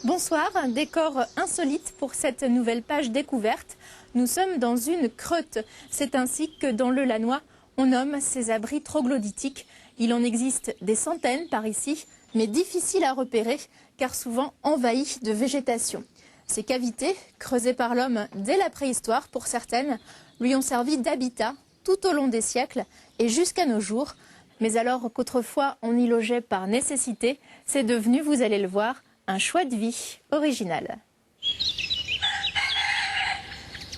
Bonsoir, décor insolite pour cette nouvelle page découverte. Nous sommes dans une creute. C'est ainsi que dans le Lannoy, on nomme ces abris troglodytiques. Il en existe des centaines par ici, mais difficiles à repérer car souvent envahis de végétation. Ces cavités, creusées par l'homme dès la préhistoire pour certaines, lui ont servi d'habitat tout au long des siècles et jusqu'à nos jours. Mais alors qu'autrefois on y logeait par nécessité, c'est devenu, vous allez le voir, un choix de vie original.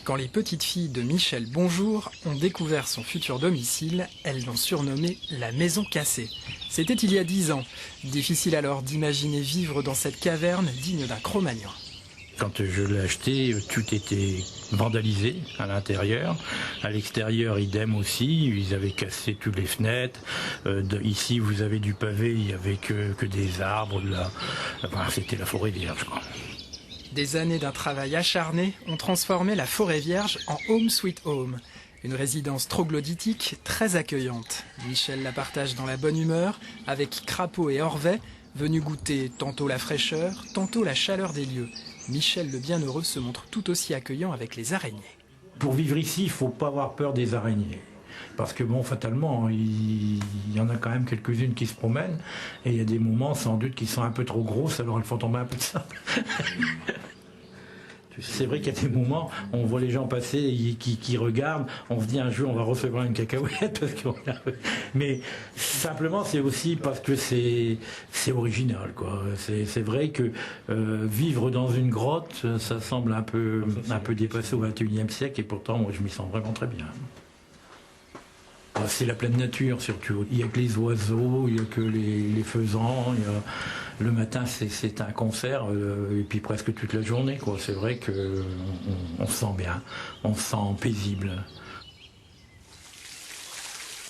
Quand les petites filles de Michel Bonjour ont découvert son futur domicile, elles l'ont surnommé la maison cassée. C'était il y a 10 ans. Difficile alors d'imaginer vivre dans cette caverne digne d'un Cro-Magnon. Quand je l'ai acheté, tout était vandalisé à l'intérieur. À l'extérieur, idem aussi. Ils avaient cassé toutes les fenêtres. Ici, vous avez du pavé, il n'y avait que des arbres. Enfin, c'était la forêt vierge, quoi. Des années d'un travail acharné ont transformé la forêt vierge en Home Sweet Home. Une résidence troglodytique très accueillante. Michel la partage dans la bonne humeur, avec Crapaud et Orvet, venus goûter tantôt la fraîcheur, tantôt la chaleur des lieux. Michel le Bienheureux se montre tout aussi accueillant avec les araignées. Pour vivre ici, il ne faut pas avoir peur des araignées. Parce que bon, fatalement, il y en a quand même quelques-unes qui se promènent. Et il y a des moments, sans doute, qui sont un peu trop grosses, alors elles font tomber un peu de sable. C'est vrai qu'il y a des moments, on voit les gens passer, qui regardent, on se dit un jour on va recevoir une cacahuète. Mais simplement c'est aussi parce que c'est original, quoi. C'est vrai que vivre dans une grotte, ça semble un peu dépassé au XXIe siècle, et pourtant moi je m'y sens vraiment très bien. C'est la pleine nature surtout. Il n'y a que les oiseaux, il n'y a que les faisans. Le matin, c'est un concert, et puis presque toute la journée, quoi. C'est vrai qu'on se sent bien, on se sent paisible.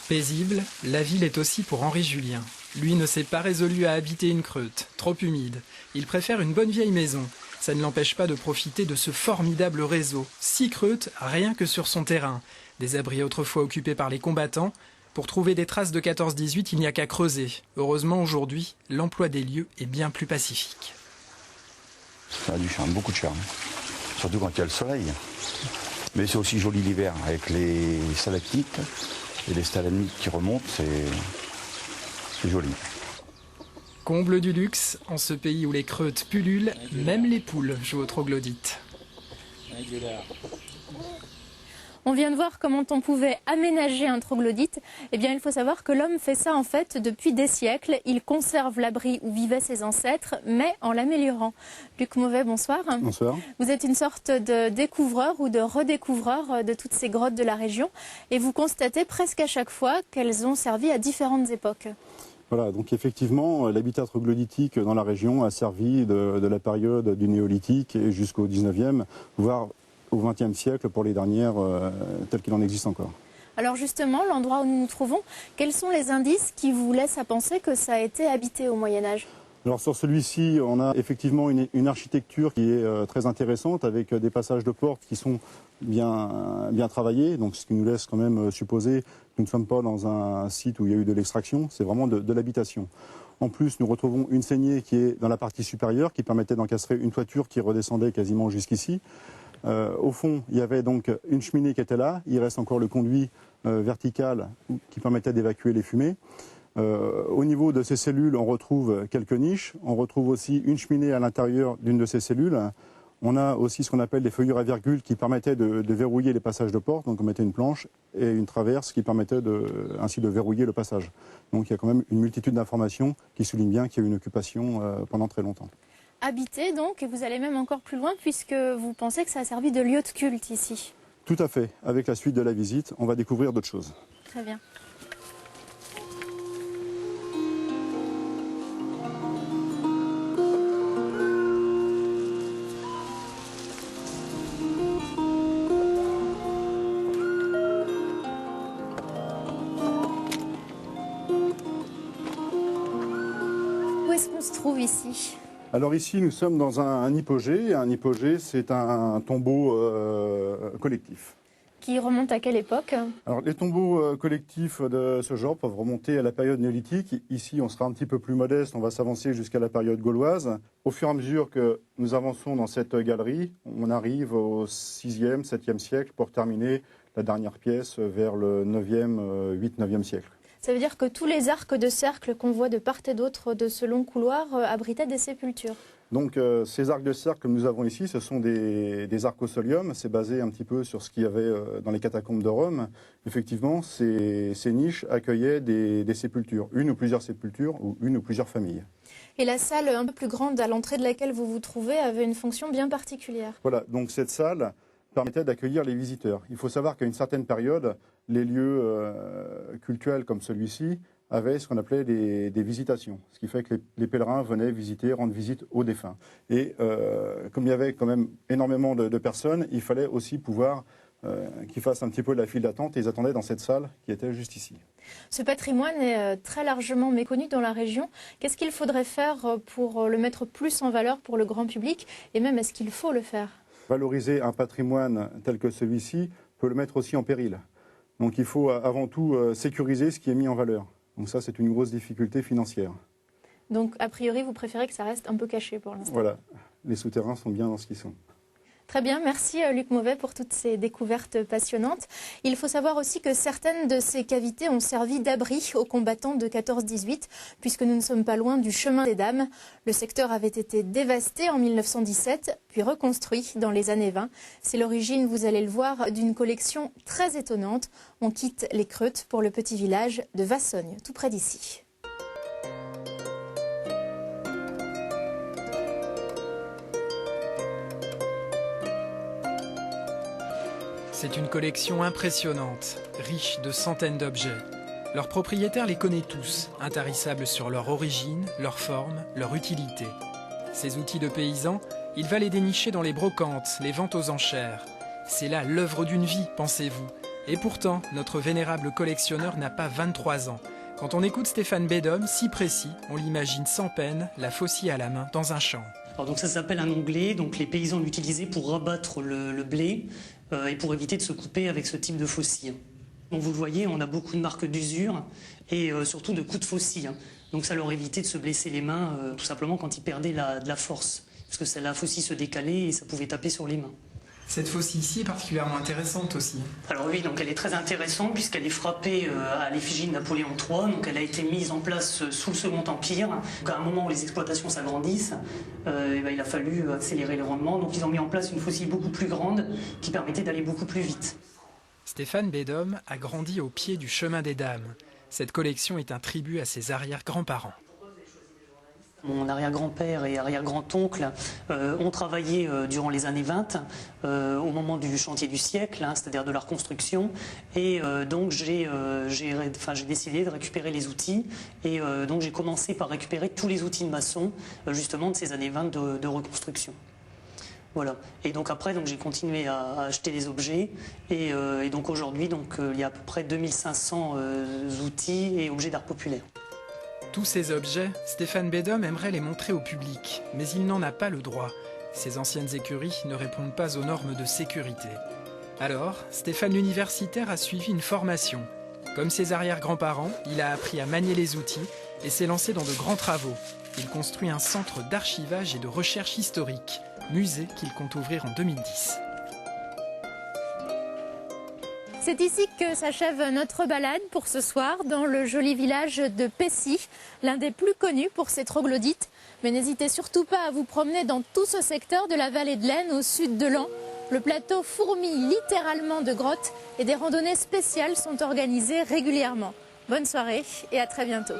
Paisible, la ville est aussi pour Henri Julien. Lui ne s'est pas résolu à habiter une creute, trop humide. Il préfère une bonne vieille maison. Ça ne l'empêche pas de profiter de ce formidable réseau. 6 creutes, rien que sur son terrain. Des abris autrefois occupés par les combattants. Pour trouver des traces de 14-18, il n'y a qu'à creuser. Heureusement, aujourd'hui, l'emploi des lieux est bien plus pacifique. Ça a du charme, beaucoup de charme. Surtout quand il y a le soleil. Mais c'est aussi joli l'hiver, avec les stalactites et les stalagmites qui remontent, c'est joli. Comble du luxe, en ce pays où les creutes pullulent, même les poules jouent aux troglodytes. On vient de voir comment on pouvait aménager un troglodyte. Eh bien, il faut savoir que l'homme fait ça en fait depuis des siècles. Il conserve l'abri où vivaient ses ancêtres, mais en l'améliorant. Luc Mauvet, bonsoir. Bonsoir. Vous êtes une sorte de découvreur ou de redécouvreur de toutes ces grottes de la région. Et vous constatez presque à chaque fois qu'elles ont servi à différentes époques. Voilà, donc effectivement, l'habitat troglodytique dans la région a servi de la période du néolithique et jusqu'au 19e, voire au XXe siècle pour les dernières telles qu'il en existe encore. Alors justement, l'endroit où nous nous trouvons, quels sont les indices qui vous laissent à penser que ça a été habité au Moyen-Âge ? Alors sur celui-ci, on a effectivement une architecture qui est très intéressante avec des passages de portes qui sont bien travaillés, donc ce qui nous laisse quand même supposer que nous ne sommes pas dans un site où il y a eu de l'extraction, c'est vraiment de l'habitation. En plus, nous retrouvons une saignée qui est dans la partie supérieure qui permettait d'encastrer une toiture qui redescendait quasiment jusqu'ici. Au fond, il y avait donc une cheminée qui était là. Il reste encore le conduit vertical qui permettait d'évacuer les fumées. Au niveau de ces cellules, on retrouve quelques niches. On retrouve aussi une cheminée à l'intérieur d'une de ces cellules. On a aussi ce qu'on appelle des feuillures à virgule qui permettaient de verrouiller les passages de porte. Donc on mettait une planche et une traverse qui permettait ainsi de verrouiller le passage. Donc il y a quand même une multitude d'informations qui soulignent bien qu'il y a eu une occupation pendant très longtemps. Habité donc, et vous allez même encore plus loin puisque vous pensez que ça a servi de lieu de culte ici. Tout à fait. Avec la suite de la visite, on va découvrir d'autres choses. Très bien. Où est-ce qu'on se trouve ici ? Alors ici, nous sommes dans un hypogée. Un hypogée, c'est un tombeau collectif. qui remontent à quelle époque? Alors, les tombeaux collectifs de ce genre peuvent remonter à la période néolithique. Ici, on sera un petit peu plus modeste, on va s'avancer jusqu'à la période gauloise. Au fur et à mesure que nous avançons dans cette galerie, on arrive au 6e, 7e siècle pour terminer la dernière pièce vers le 9e, 8-9e siècle. Ça veut dire que tous les arcs de cercle qu'on voit de part et d'autre de ce long couloir abritaient des sépultures. Donc ces arcs de cercle que nous avons ici, ce sont des arcosolium. C'est basé un petit peu sur ce qu'il y avait dans les catacombes de Rome. Effectivement, ces niches accueillaient des sépultures, une ou plusieurs sépultures ou une ou plusieurs familles. Et la salle un peu plus grande à l'entrée de laquelle vous vous trouvez avait une fonction bien particulière. Voilà, donc cette salle permettait d'accueillir les visiteurs. Il faut savoir qu'à une certaine période, les lieux cultuels comme celui-ci avaient ce qu'on appelait des visitations, ce qui fait que les pèlerins venaient visiter, rendre visite aux défunts. Et comme il y avait quand même énormément de personnes, il fallait aussi pouvoir qu'ils fassent un petit peu la file d'attente et ils attendaient dans cette salle qui était juste ici. Ce patrimoine est très largement méconnu dans la région. Qu'est-ce qu'il faudrait faire pour le mettre plus en valeur pour le grand public? Et même, est-ce qu'il faut le faire? Valoriser un patrimoine tel que celui-ci peut le mettre aussi en péril. Donc il faut avant tout sécuriser ce qui est mis en valeur. Donc ça, c'est une grosse difficulté financière. Donc, a priori, vous préférez que ça reste un peu caché pour l'instant? Voilà, les souterrains sont bien dans ce qu'ils sont. Très bien, merci Luc Mauvet pour toutes ces découvertes passionnantes. Il faut savoir aussi que certaines de ces cavités ont servi d'abri aux combattants de 14-18, puisque nous ne sommes pas loin du chemin des Dames. Le secteur avait été dévasté en 1917, puis reconstruit dans les années 20. C'est l'origine, vous allez le voir, d'une collection très étonnante. On quitte les Creutes pour le petit village de Vassogne, tout près d'ici. C'est une collection impressionnante, riche de centaines d'objets. Leur propriétaire les connaît tous, intarissables sur leur origine, leur forme, leur utilité. Ces outils de paysans, il va les dénicher dans les brocantes, les ventes aux enchères. C'est là l'œuvre d'une vie, pensez-vous. Et pourtant, notre vénérable collectionneur n'a pas 23 ans. Quand on écoute Stéphane Bédom, si précis, on l'imagine sans peine, la faucille à la main, dans un champ. Alors donc ça s'appelle un onglet, donc les paysans l'utilisaient pour rabattre le blé et pour éviter de se couper avec ce type de faucille. Donc vous le voyez, on a beaucoup de marques d'usure et surtout de coups de faucille. Donc ça leur évitait de se blesser les mains tout simplement quand ils perdaient de la force. Parce que la faucille se décalait et ça pouvait taper sur les mains. Cette faucille ici est particulièrement intéressante aussi. Alors oui, donc elle est très intéressante puisqu'elle est frappée à l'effigie de Napoléon III. Donc elle a été mise en place sous le Second Empire. Donc à un moment où les exploitations s'agrandissent, il a fallu accélérer les rendements. Donc ils ont mis en place une faucille beaucoup plus grande qui permettait d'aller beaucoup plus vite. Stéphane Bédom a grandi au pied du chemin des Dames. Cette collection est un tribut à ses arrière-grands-parents. Mon arrière-grand-père et arrière-grand-oncle ont travaillé durant les années 20, au moment du chantier du siècle, c'est-à-dire de la reconstruction. Et donc j'ai décidé de récupérer les outils. Et donc j'ai commencé par récupérer tous les outils de maçon, justement de ces années 20 de reconstruction. Voilà. Et donc après, j'ai continué à acheter les objets. Et donc aujourd'hui, il y a à peu près 2500 outils et objets d'art populaire. Tous ces objets, Stéphane Bédom aimerait les montrer au public, mais il n'en a pas le droit. Ces anciennes écuries ne répondent pas aux normes de sécurité. Alors, Stéphane l'universitaire a suivi une formation. Comme ses arrière-grands-parents, il a appris à manier les outils et s'est lancé dans de grands travaux. Il construit un centre d'archivage et de recherche historique, musée qu'il compte ouvrir en 2010. C'est ici que s'achève notre balade pour ce soir dans le joli village de Pessy, l'un des plus connus pour ses troglodytes. Mais n'hésitez surtout pas à vous promener dans tout ce secteur de la vallée de l'Aisne au sud de Laon. Le plateau fourmille littéralement de grottes et des randonnées spéciales sont organisées régulièrement. Bonne soirée et à très bientôt.